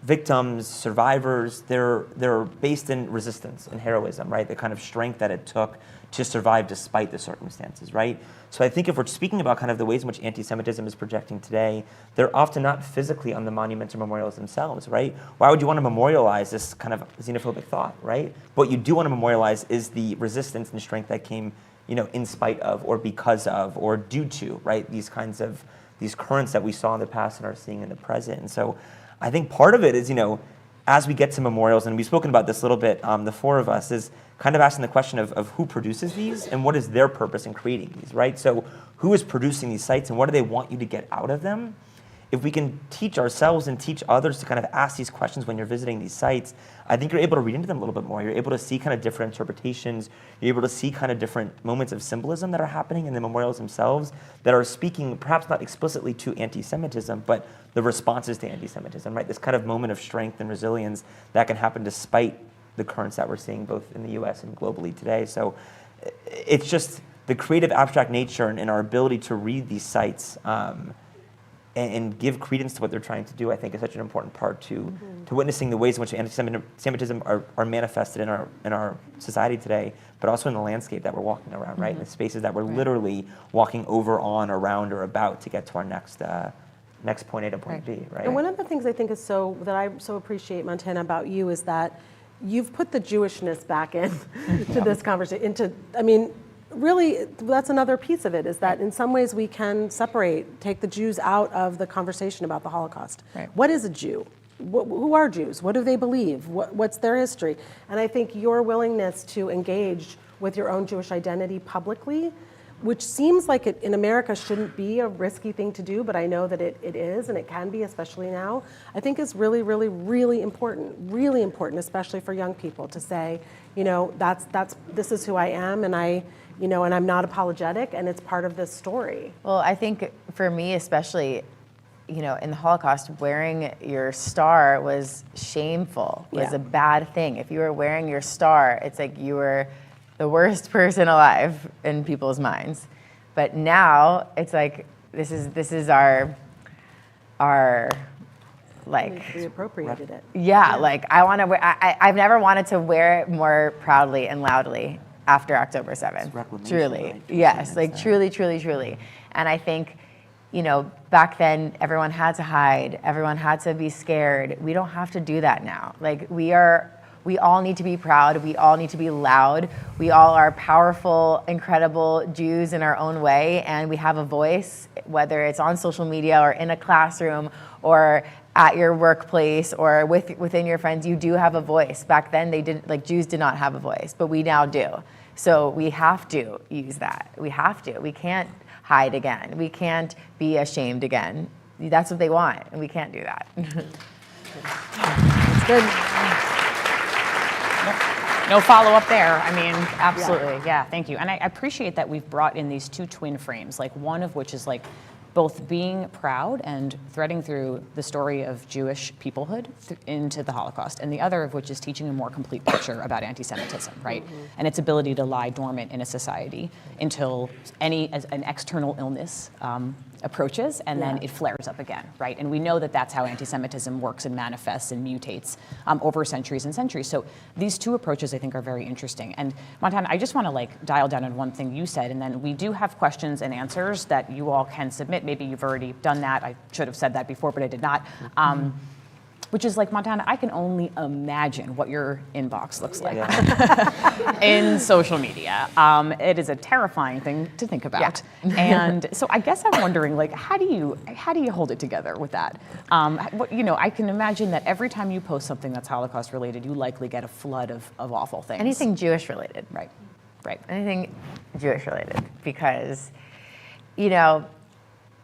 victims, survivors, they're based in resistance and heroism, right? The kind of strength that it took to survive despite the circumstances, right? So I think if we're speaking about kind of the ways in which anti-Semitism is projecting today, they're often not physically on the monuments or memorials themselves, right? Why would you want to memorialize this kind of xenophobic thought, right? What you do want to memorialize is the resistance and strength that came, in spite of, or because of, or due to, right? These currents that we saw in the past and are seeing in the present. And so I think part of it is, as we get to memorials, and we've spoken about this a little bit, the four of us, is kind of asking the question of who produces these and what is their purpose in creating these, right? So who is producing these sites and what do they want you to get out of them? If we can teach ourselves and teach others to kind of ask these questions when you're visiting these sites, I think you're able to read into them a little bit more. You're able to see kind of different interpretations. You're able to see kind of different moments of symbolism that are happening in the memorials themselves that are speaking perhaps not explicitly to anti-Semitism, but the responses to anti-Semitism, right? This kind of moment of strength and resilience that can happen despite the currents that we're seeing both in the US and globally today. So it's just the creative abstract nature and our ability to read these sites and give credence to what they're trying to do, I think is such an important part to witnessing the ways in which anti-Semitism are manifested in our society today, but also in the landscape that we're walking around, right? In the spaces that we're literally walking over, on, around, or about to get to our next point A to point B, right? And one of the things I think is that I so appreciate, Montana, about you is that you've put the Jewishness back in to this conversation. Really, that's another piece of it, is that in some ways we can take the Jews out of the conversation about the Holocaust. Right. What is a Jew? Who are Jews? What do they believe? What's their history? And I think your willingness to engage with your own Jewish identity publicly, which seems like it in America shouldn't be a risky thing to do, but I know that it is, and it can be, especially now, I think is really, really, really important, especially for young people to say, this is who I am, and and I'm not apologetic, and it's part of this story. Well, I think for me especially, in the Holocaust, wearing your star was shameful, was a bad thing. If you were wearing your star, it's like you were the worst person alive in people's minds. But now it's like this is our like We appropriated it. yeah, like I want to wear. I've never wanted to wear it more proudly and loudly after October 7th. Truly, right? yes, like truly. And I think, back then everyone had to hide, everyone had to be scared. We don't have to do that now. Like we all need to be proud. We all need to be loud. We all are powerful, incredible Jews in our own way, and we have a voice, whether it's on social media or in a classroom or at your workplace or within your friends. You do have a voice. Back then, Jews did not have a voice, but we now do. So we have to use that. We have to. We can't hide again. We can't be ashamed again. That's what they want, and we can't do that. It's good. No follow-up there. Absolutely. Yeah, thank you. And I appreciate that we've brought in these two twin frames, like one of which is like both being proud and threading through the story of Jewish peoplehood into the Holocaust, and the other of which is teaching a more complete picture about anti-Semitism, right? And its ability to lie dormant in a society until an external illness approaches, and then it flares up again, right? And we know that that's how anti-Semitism works and manifests and mutates over centuries and centuries. So these two approaches, I think, are very interesting. And Montana, I just want to dial down on one thing you said, and then we do have questions and answers that you all can submit. Maybe you've already done that. I should have said that before, but I did not. Which is Montana, I can only imagine what your inbox looks like in social media. It is a terrifying thing to think about. Yeah. And so I guess I'm wondering, how do you hold it together with that? I can imagine that every time you post something that's Holocaust related, you likely get a flood of awful things. Anything Jewish related. Right. Anything Jewish related, because,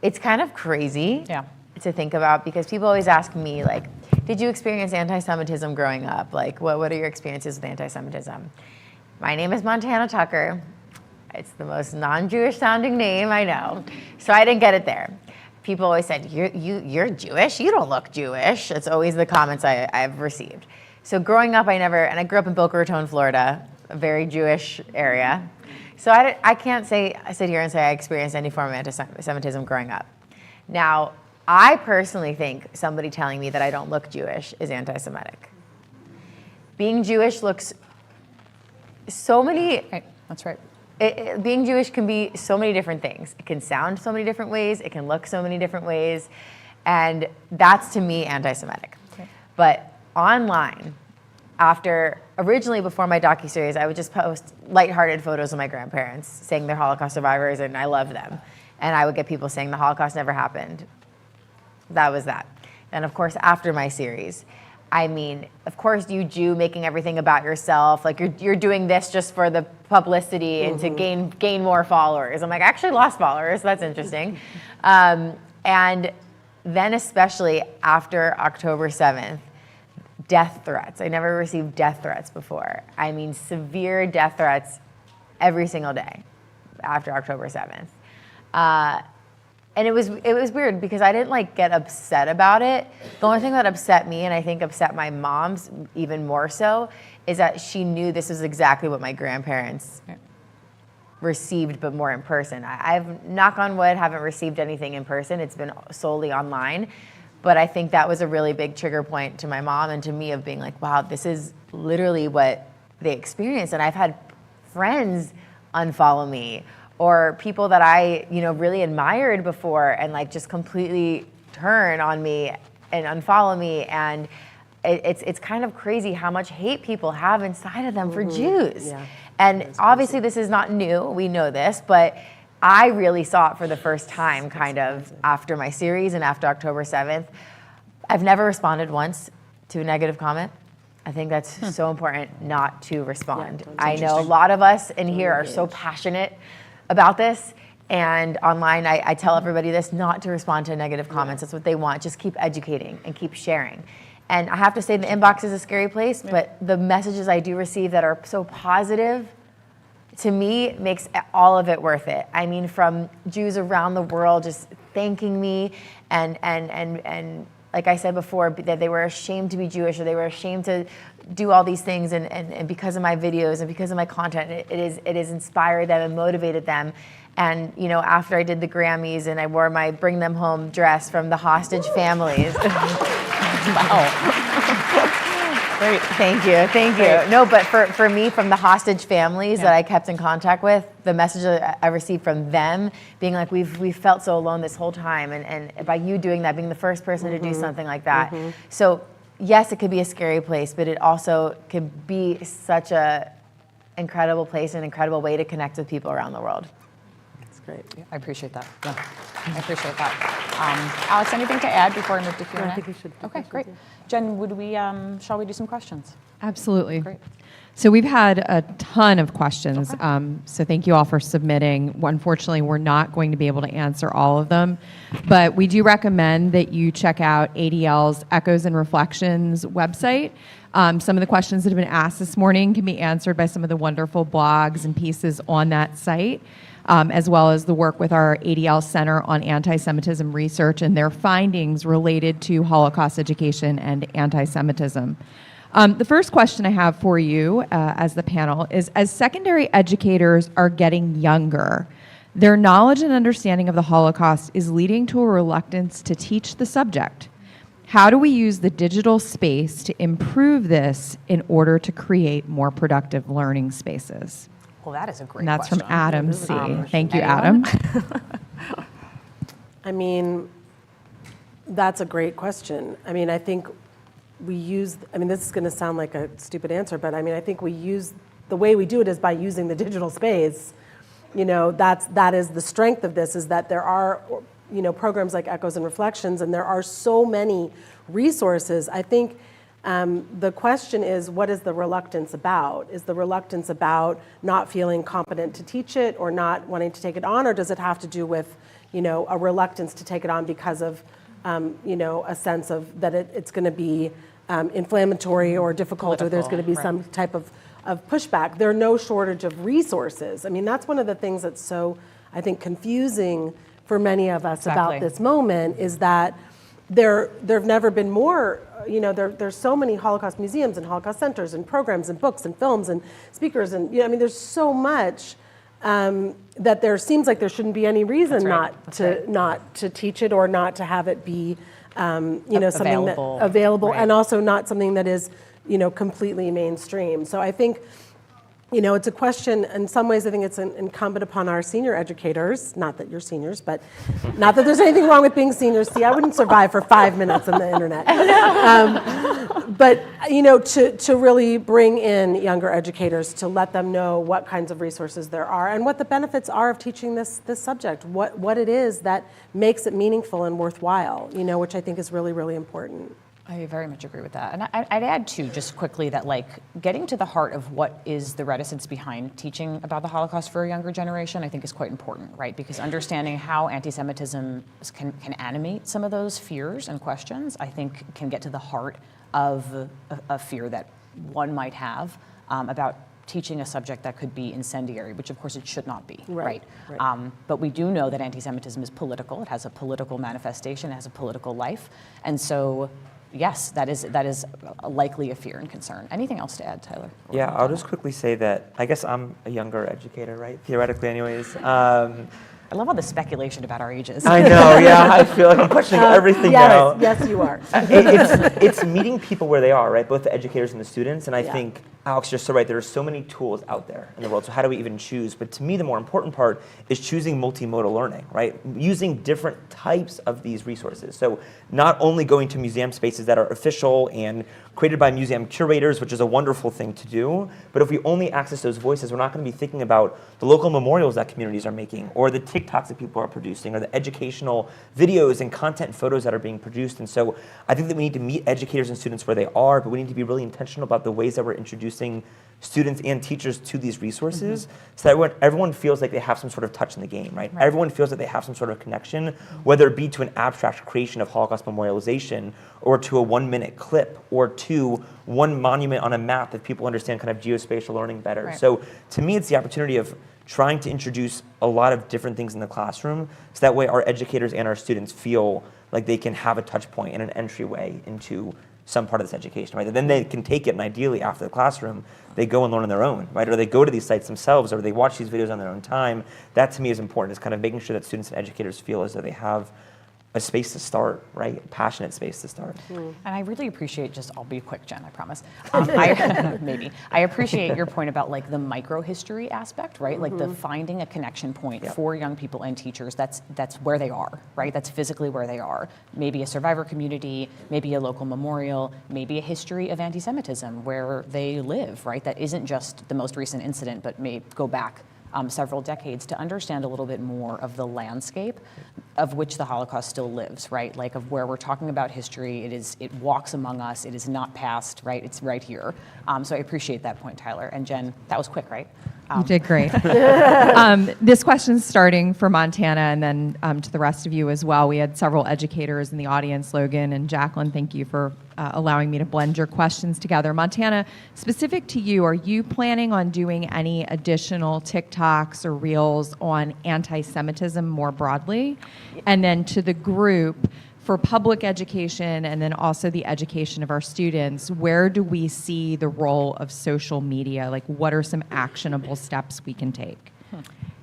it's kind of crazy to think about, because people always ask me, did you experience anti-Semitism growing up? What are your experiences with anti-Semitism? My name is Montana Tucker. It's the most non-Jewish sounding name I know. So I didn't get it there. People always said, you're Jewish? You don't look Jewish. It's always the comments I've received. So growing up, I grew up in Boca Raton, Florida, a very Jewish area. So I can't sit here and say I experienced any form of anti-Semitism growing up. Now, I personally think somebody telling me that I don't look Jewish is anti-Semitic. Being Jewish looks so many... Right, that's right. Being Jewish can be so many different things. It can sound so many different ways. It can look so many different ways. And that's, to me, anti-Semitic. Okay. But online, originally before my docuseries, I would just post lighthearted photos of my grandparents saying they're Holocaust survivors and I love them. And I would get people saying the Holocaust never happened. That was that. And of course, after my series, I mean, of course, you Jew making everything about yourself, like you're doing this just for the publicity and to gain more followers. I'm like, I actually lost followers. That's interesting. And then especially after October 7th, death threats. I never received death threats before. I mean, severe death threats every single day after October 7th. And it was weird because I didn't like get upset about it. The only thing that upset me, and I think upset my mom's even more so, is that she knew this was exactly what my grandparents received, but more in person. I've, knock on wood, haven't received anything in person. It's been solely online. But I think that was a really big trigger point to my mom and to me of being like, wow, this is literally what they experienced. And I've had friends unfollow me, or people that I, really admired before and like just completely turn on me and unfollow me. And it's kind of crazy how much hate people have inside of them for Jews. Yeah. And obviously this is not new, we know this, but I really saw it for the first time kind of after my series and after October 7th. I've never responded once to a negative comment. I think that's so important not to respond. Yeah, I know a lot of us in here are so passionate about this, and online I tell everybody this, not to respond to negative comments. That's what they want. Just keep educating and keep sharing. And I have to say the inbox is a scary place, but the messages I do receive that are so positive, to me, makes all of it worth it. I mean, from Jews around the world just thanking me and like I said before, that they were ashamed to be Jewish or they were ashamed to do all these things, and because of my videos and because of my content, it has inspired them and motivated them. And after I did the Grammys and I wore my Bring Them Home dress from the hostage families. Wow. Great. Thank you. Great. No, but for me, from the hostage families that I kept in contact with, the message that I received from them being like, we've felt so alone this whole time, and by you doing that, being the first person to do something like that. So yes, it could be a scary place, but it also could be such a incredible place, an incredible way to connect with people around the world. That's great. Yeah, I appreciate that. Yeah, I appreciate that. Alex, anything to add before I move to Q&A? I think we should. Okay, great. Jen, shall we do some questions? Absolutely. Great. So we've had a ton of questions. So thank you all for submitting. Unfortunately, we're not going to be able to answer all of them, but we do recommend that you check out ADL's Echoes and Reflections website. Some of the questions that have been asked this morning can be answered by some of the wonderful blogs and pieces on that site, as well as the work with our ADL Center on Anti-Semitism Research and their findings related to Holocaust education and anti-Semitism. The first question I have for you as the panel is, as secondary educators are getting younger, their knowledge and understanding of the Holocaust is leading to a reluctance to teach the subject. How do we use the digital space to improve this in order to create more productive learning spaces? Well, that is a great And that's question. from Adam C. Thank you, Anyone? Adam. I mean, that's a great question. I mean, I think this is going to sound like a stupid answer, but I mean, I think the way we do it is by using the digital space. That is the strength of this, is that there are, programs like Echoes and Reflections, and there are so many resources. I think the question is, what is the reluctance about? Is the reluctance about not feeling competent to teach it or not wanting to take it on, or does it have to do with, a reluctance to take it on because of, a sense of that it's going to be inflammatory or difficult, or there's going to be some type of pushback? There are no shortage of resources. I mean, that's one of the things that's so, I think, confusing for many of us about this moment, is that there have never been more, there's so many Holocaust museums and Holocaust centers and programs and books and films and speakers and, there's so much that there seems like there shouldn't be any reason right. not to teach it or not to have it be, something Available. that available, Right. and also not something that is, completely mainstream. So I think, it's a question, in some ways I think it's incumbent upon our senior educators, not that you're seniors, but not that there's anything wrong with being seniors. See, I wouldn't survive for 5 minutes on the internet. But, to really bring in younger educators, to let them know what kinds of resources there are and what the benefits are of teaching this subject, what it is that makes it meaningful and worthwhile, which I think is really, really important. I very much agree with that. And I'd add too, just quickly, that getting to the heart of what is the reticence behind teaching about the Holocaust for a younger generation, I think is quite important, right? Because understanding how anti-Semitism can animate some of those fears and questions, I think can get to the heart of a fear that one might have about teaching a subject that could be incendiary, which of course it should not be, right? But we do know that anti-Semitism is political. It has a political manifestation, it has a political life. And so, yes, that is likely a fear and concern. Anything else to add, Tyler? Yeah, I'll just quickly say that I guess I'm a younger educator, right? Theoretically, anyways. I love all the speculation about our ages. I know, yeah. I feel like I'm questioning everything now. Yes, you are. It's meeting people where they are, right? Both the educators and the students. And I think, Alex, you're so right. There are so many tools out there in the world. So how do we even choose? But to me, the more important part is choosing multimodal learning, right? Using different types of these resources. So not only going to museum spaces that are official and created by museum curators, which is a wonderful thing to do. But if we only access those voices, we're not going to be thinking about the local memorials that communities are making, or the TikToks that people are producing, or the educational videos and content and photos that are being produced. And so I think that we need to meet educators and students where they are, but we need to be really intentional about the ways that we're introducing students and teachers to these resources, so that everyone feels like they have some sort of touch in the game, right? Everyone feels that they have some sort of connection, whether it be to an abstract creation of Holocaust memorialization, or to a 1-minute clip, or to one monument on a map that people understand kind of geospatial learning better. Right. So to me, it's the opportunity of trying to introduce a lot of different things in the classroom, so that way our educators and our students feel like they can have a touch point and an entryway into some part of this education, right? And then they can take it, and ideally after the classroom, they go and learn on their own, right? Or they go to these sites themselves, or they watch these videos on their own time. That to me is important, is kind of making sure that students and educators feel as though they have a space to start, right? A passionate space to start. And I really appreciate, I'll be quick, Jen, I promise. Maybe. I appreciate your point about the micro-history aspect, right? Like the finding a connection point for young people and teachers, that's where they are, right? That's physically where they are. Maybe a survivor community, maybe a local memorial, maybe a history of anti-Semitism where they live, right? That isn't just the most recent incident, but may go back several decades, to understand a little bit more of the landscape of which the Holocaust still lives, right? Like of where we're talking about history, it walks among us, it is not past, right? It's right here. So I appreciate that point, Tyler. And Jen, that was quick, right? You did great. This question's starting for Montana, and then to the rest of you as well. We had several educators in the audience. Logan and Jacqueline, thank you for allowing me to blend your questions together. Montana, specific to you, are you planning on doing any additional TikToks or Reels on anti-Semitism more broadly? And then to the group, for public education and then also the education of our students, where do we see the role of social media? Like, what are some actionable steps we can take?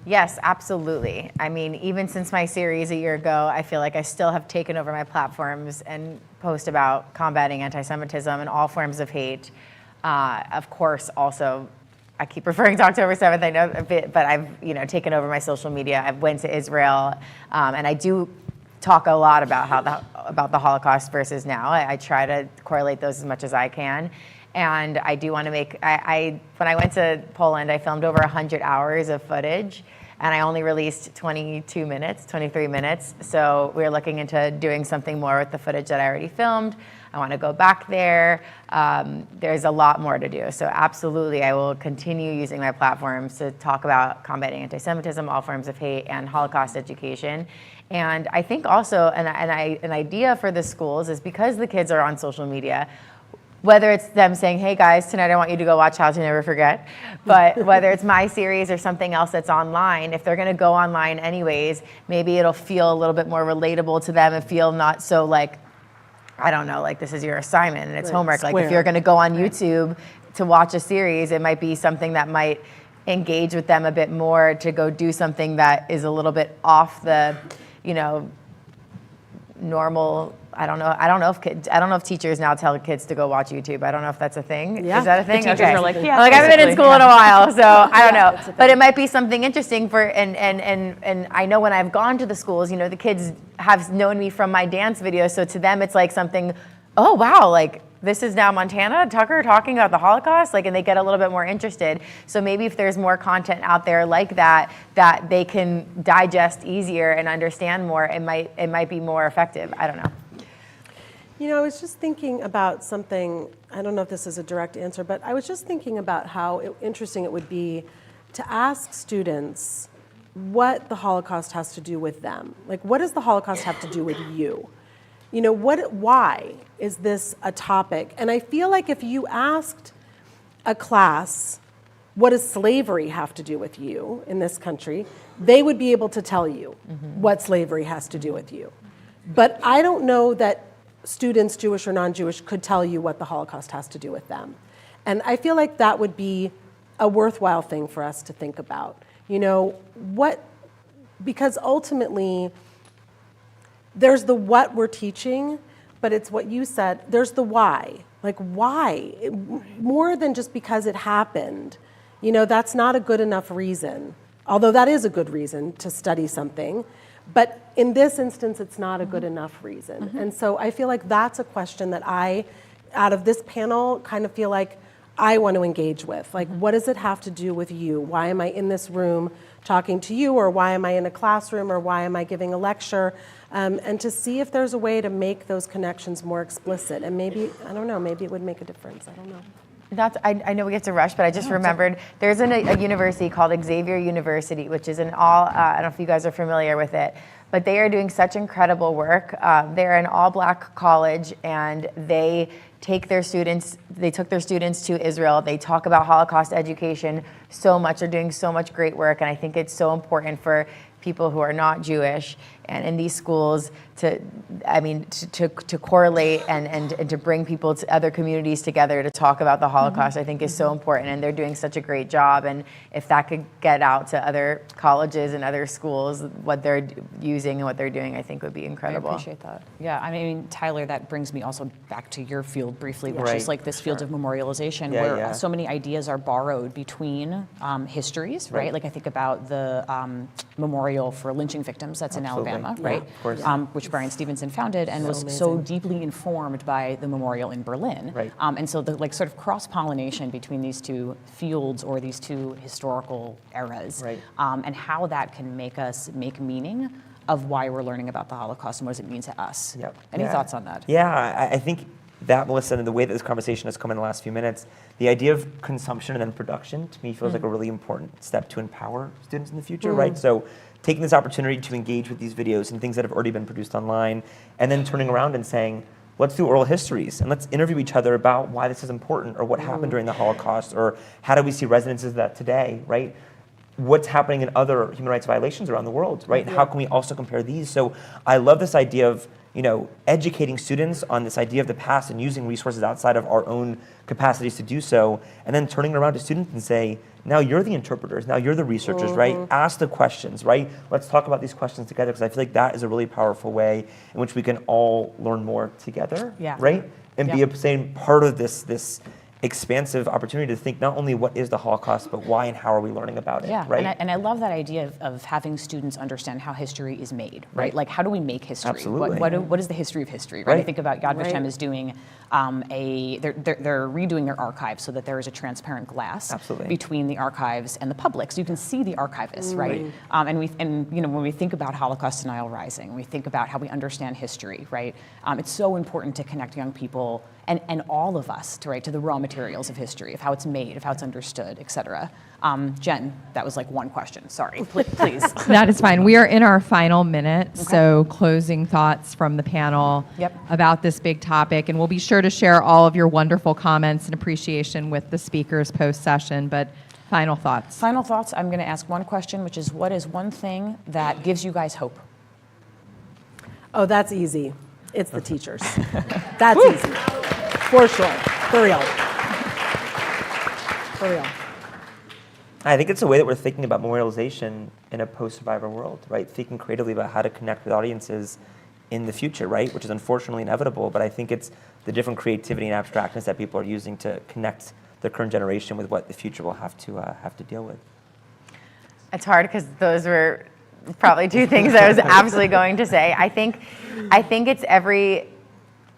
Yes, absolutely. I mean, even since my series a year ago, I feel like I still have taken over my platforms and post about combating anti-Semitism and all forms of hate. Of course, also, I keep referring to October 7th, I know a bit, but I've taken over my social media. I went to Israel, and I do talk a lot about about the Holocaust versus now. I try to correlate those as much as I can. And I do want to make, when I went to Poland, I filmed over 100 hours of footage, and I only released 23 minutes. So we're looking into doing something more with the footage that I already filmed. I want to go back there. There's a lot more to do. So absolutely, I will continue using my platforms to talk about combating anti-Semitism, all forms of hate, and Holocaust education. And I think also an idea for the schools is, because the kids are on social media, whether it's them saying, hey guys, tonight I want you to go watch How to Never Forget, but whether it's my series or something else that's online, if they're gonna go online anyways, maybe it'll feel a little bit more relatable to them and feel not so like, I don't know, like this is your assignment and it's homework. Square. Like if you're gonna go on YouTube to watch a series, it might be something that might engage with them a bit more to go do something that is a little bit off the, normal. I don't know if teachers now tell kids to go watch YouTube. I don't know if that's a thing. Yeah. Is that a thing? The teachers are like, yeah, I haven't been in basically, school in a while, so I don't know. But it might be something interesting for, and I know when I've gone to the schools, the kids have known me from my dance videos, so to them it's like something, oh wow, like this is now Montana Tucker talking about the Holocaust, and they get a little bit more interested. So maybe if there's more content out there like that they can digest easier and understand more, it might be more effective. I don't know. I was just thinking about something, I don't know if this is a direct answer, but I was just thinking about how interesting it would be to ask students what the Holocaust has to do with them. Like, what does the Holocaust have to do with you? Why is this a topic? And I feel like if you asked a class, what does slavery have to do with you in this country, they would be able to tell you what slavery has to do with you. But I don't know that students, Jewish or non-Jewish, could tell you what the Holocaust has to do with them. And I feel like that would be a worthwhile thing for us to think about. Because ultimately, there's the what we're teaching, but it's what you said, there's the why. Like, why? More than just because it happened. That's not a good enough reason, although that is a good reason to study something. But in this instance, it's not a good enough reason. And so I feel like that's a question that I, out of this panel, kind of feel like I want to engage with. Like, what does it have to do with you? Why am I in this room talking to you? Or why am I in a classroom? Or why am I giving a lecture? And to see if there's a way to make those connections more explicit. And maybe, I don't know, maybe it would make a difference. I don't know. I know we get to rush, but I just remembered there's a university called Xavier University, which is an all, I don't know if you guys are familiar with it, but they are doing such incredible work. They're an all-black college, and they took their students to Israel. They talk about Holocaust education so much. They're doing so much great work, and I think it's so important for people who are not Jewish and in these schools to correlate and to bring people to other communities together to talk about the Holocaust, I think is so important, and they're doing such a great job. And if that could get out to other colleges and other schools, what they're using and what they're doing, I think would be incredible. I appreciate that. Yeah, Tyler, that brings me also back to your field briefly, which Right. is like this field of memorialization, Yeah, where yeah. so many ideas are borrowed between histories, right? Like I think about the memorial for lynching victims that's Absolutely. in Alabama, Yeah, right? of course. Which Brian Stevenson founded and was so deeply informed by the memorial in Berlin. Right. And so the sort of cross-pollination between these two fields or these two historical eras, Right. And how that can make us make meaning of why we're learning about the Holocaust and what does it mean to us. Yep. Any Yeah. thoughts on that? Yeah, I think that, Melissa, and the way that this conversation has come in the last few minutes, the idea of consumption and then production, to me, feels like a really important step to empower students in the future, right? So taking this opportunity to engage with these videos and things that have already been produced online, and then turning around and saying, let's do oral histories, and let's interview each other about why this is important, or what happened during the Holocaust, or how do we see resonances of that today, right? What's happening in other human rights violations around the world, right? And how can we also compare these? So I love this idea of, educating students on this idea of the past and using resources outside of our own capacities to do so, and then turning around to students and say, now you're the interpreters, now you're the researchers, right? Ask the questions, right? Let's talk about these questions together, because I feel like that is a really powerful way in which we can all learn more together, Yeah. right? And Yeah. be a same part of this expansive opportunity to think not only what is the Holocaust, but why and how are we learning about it, Yeah, right? and I love that idea of having students understand how history is made, right? Like, how do we make history? Absolutely. What is the history of history, right? I Right. think about Yad Vashem Right. is doing they're redoing their archives so that there is a transparent glass Absolutely. between the archives and the public, so you can see the archivists, right? And when we think about Holocaust denial rising, we think about how we understand history, right? It's so important to connect young people and all of us to the raw materials of history, of how it's made, of how it's understood, et cetera. Jen, that was like one question. Sorry, please. That is fine. We are in our final minute, so closing thoughts from the panel about this big topic, and we'll be sure to share all of your wonderful comments and appreciation with the speakers post-session, but final thoughts. Final thoughts, I'm going to ask one question, which is, what is one thing that gives you guys hope? Oh, that's easy. It's the teachers. That's easy. For sure. For real. For real. I think it's a way that we're thinking about memorialization in a post-survivor world, right? Thinking creatively about how to connect with audiences in the future, right? Which is unfortunately inevitable, but I think it's the different creativity and abstractness that people are using to connect the current generation with what the future will have to deal with. It's hard because those were probably two things I was absolutely going to say. I think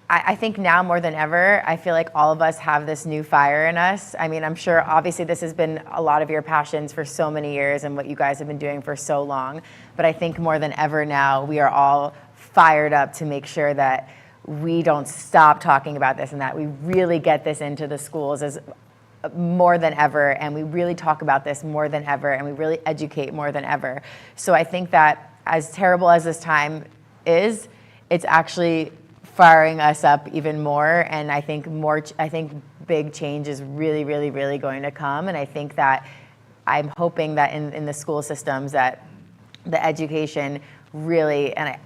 I think now more than ever, I feel like all of us have this new fire in us. I mean, I'm sure obviously this has been a lot of your passions for so many years and what you guys have been doing for so long. But I think more than ever now, we are all fired up to make sure that we don't stop talking about this and that we really get this into the schools as more than ever, and we really talk about this more than ever, and we really educate more than ever. So I think that as terrible as this time is, it's actually firing us up even more, and I think big change is really, really, really going to come, and I think that I'm hoping that in the school systems that the education really, and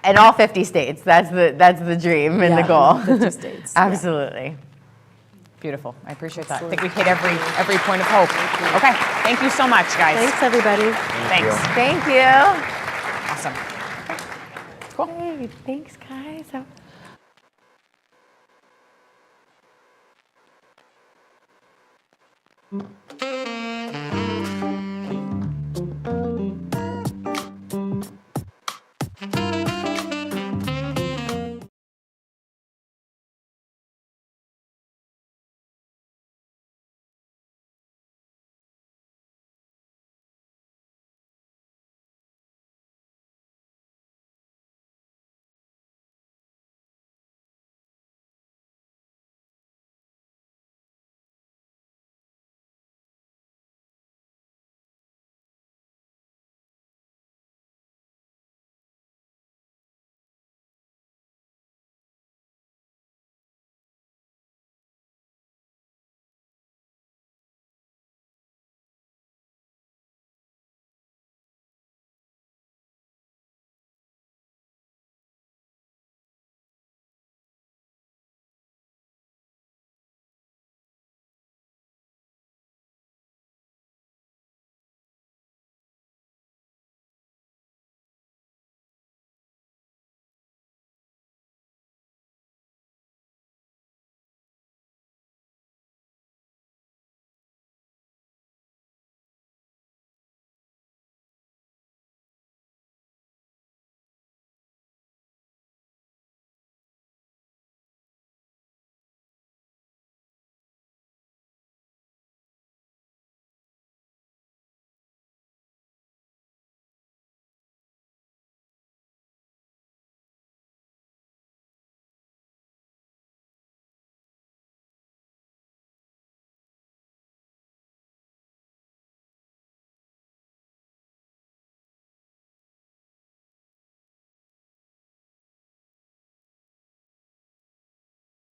in all 50 states, that's the dream and the goal. 50 states. Absolutely. Beautiful. I appreciate that. I think we hit every point of hope. Okay. Thank you so much, guys. Thanks, everybody. Thanks. Thank you. Awesome. Cool. Hey, thanks, guys.